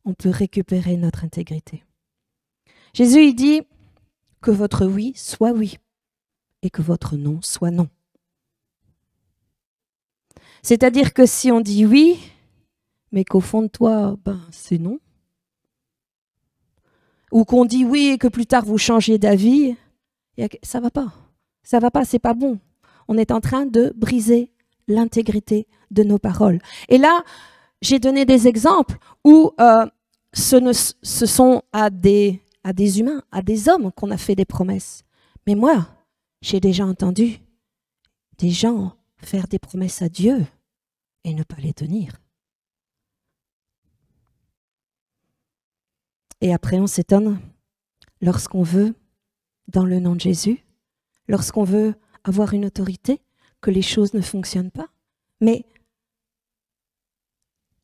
On peut récupérer notre intégrité. Jésus, il dit que votre oui soit oui et que votre non soit non. C'est-à-dire que si on dit oui, mais qu'au fond de toi, c'est non, ou qu'on dit oui et que plus tard vous changez d'avis, ça va pas. Ça va pas, c'est pas bon. On est en train de briser l'intégrité de nos paroles. Et là, j'ai donné des exemples où ce sont à des humains, à des hommes qu'on a fait des promesses. Mais moi, j'ai déjà entendu des gens faire des promesses à Dieu et ne pas les tenir. Et après, on s'étonne lorsqu'on veut, dans le nom de Jésus, lorsqu'on veut avoir une autorité, que les choses ne fonctionnent pas. Mais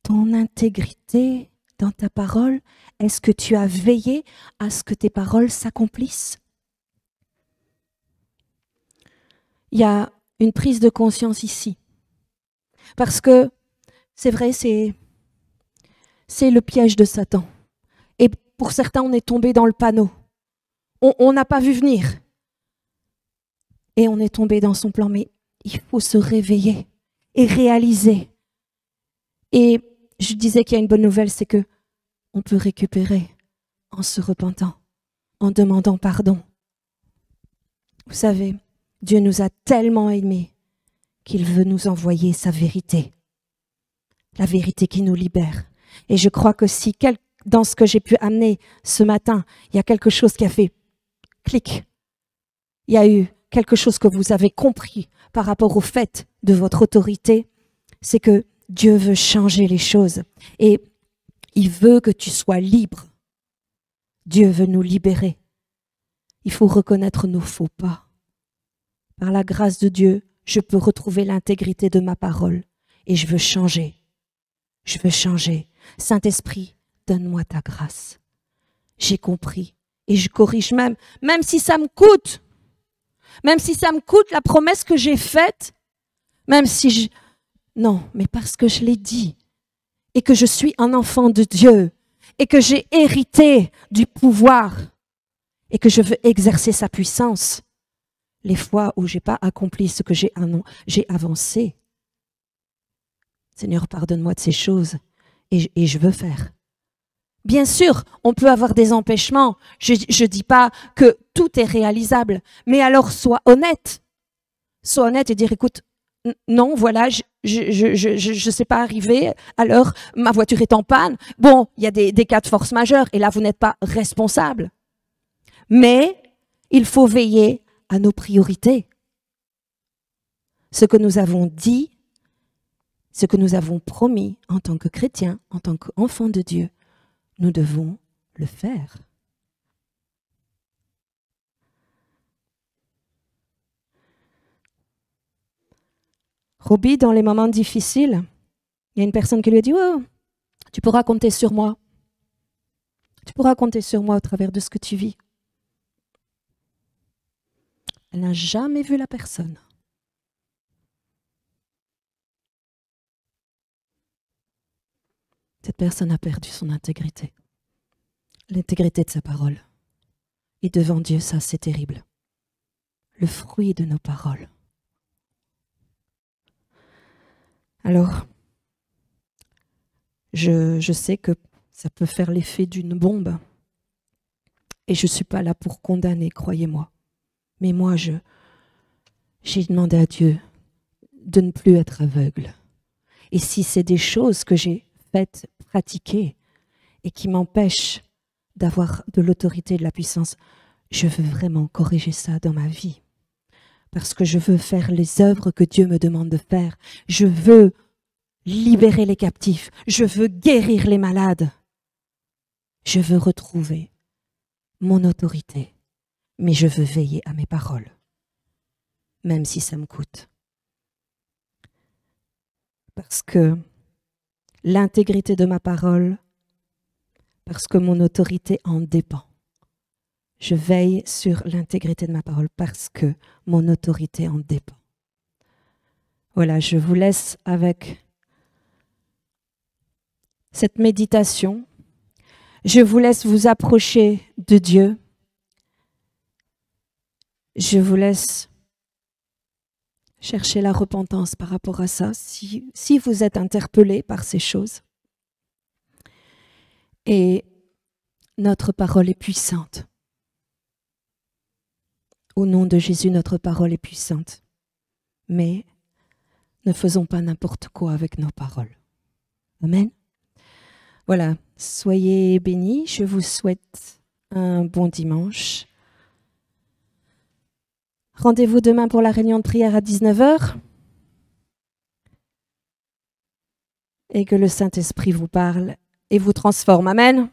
ton intégrité dans ta parole, est-ce que tu as veillé à ce que tes paroles s'accomplissent? Il y a une prise de conscience ici. Parce que, c'est vrai, c'est le piège de Satan. Et pour certains, on est tombé dans le panneau. On n'a pas vu venir. Et on est tombé dans son plan. Mais il faut se réveiller et réaliser. Et je disais qu'il y a une bonne nouvelle, c'est que on peut récupérer en se repentant, en demandant pardon. Vous savez, Dieu nous a tellement aimés qu'il veut nous envoyer sa vérité. La vérité qui nous libère. Et je crois que si dans ce que j'ai pu amener ce matin, il y a quelque chose qui a fait clic. Il y a eu quelque chose que vous avez compris par rapport au fait de votre autorité, c'est que Dieu veut changer les choses et il veut que tu sois libre. Dieu veut nous libérer. Il faut reconnaître nos faux pas. Par la grâce de Dieu, je peux retrouver l'intégrité de ma parole et je veux changer. Je veux changer. Saint-Esprit, donne-moi ta grâce. J'ai compris et je corrige même si ça me coûte. Même si ça me coûte la promesse que j'ai faite, même si je... Non, mais parce que je l'ai dit et que je suis un enfant de Dieu et que j'ai hérité du pouvoir et que je veux exercer sa puissance. Les fois où je n'ai pas accompli ce que j'ai avancé, Seigneur, pardonne-moi de ces choses et je veux faire. Bien sûr, on peut avoir des empêchements. Je ne dis pas que tout est réalisable, mais alors sois honnête. Sois honnête et dire, écoute, non, voilà, je sais pas arriver, alors ma voiture est en panne. Bon, il y a des cas de force majeure et là, vous n'êtes pas responsable. Mais il faut veiller à nos priorités. Ce que nous avons dit, ce que nous avons promis en tant que chrétiens, en tant qu'enfants de Dieu, nous devons le faire. Roby, dans les moments difficiles, il y a une personne qui lui a dit « Oh, tu pourras compter sur moi. Tu pourras compter sur moi au travers de ce que tu vis. » Elle n'a jamais vu la personne. Cette personne a perdu son intégrité, l'intégrité de sa parole. Et devant Dieu, ça, c'est terrible. Le fruit de nos paroles. Alors, je sais que ça peut faire l'effet d'une bombe. Et je ne suis pas là pour condamner, croyez-moi. Mais moi, j'ai demandé à Dieu de ne plus être aveugle. Et si c'est des choses que j'ai faites, pratiquer, et qui m'empêchent d'avoir de l'autorité et de la puissance, je veux vraiment corriger ça dans ma vie. Parce que je veux faire les œuvres que Dieu me demande de faire. Je veux libérer les captifs. Je veux guérir les malades. Je veux retrouver mon autorité. Mais je veux veiller à mes paroles. Même si ça me coûte. Parce que l'intégrité de ma parole, parce que mon autorité en dépend. Je veille sur l'intégrité de ma parole parce que mon autorité en dépend. Voilà, je vous laisse avec cette méditation. Je vous laisse vous approcher de Dieu. Je vous laisse chercher la repentance par rapport à ça, si vous êtes interpellé par ces choses. Et notre parole est puissante. Au nom de Jésus, notre parole est puissante. Mais ne faisons pas n'importe quoi avec nos paroles. Amen. Voilà, soyez bénis. Je vous souhaite un bon dimanche. Rendez-vous demain pour la réunion de prière à 19h. Et que le Saint-Esprit vous parle et vous transforme. Amen.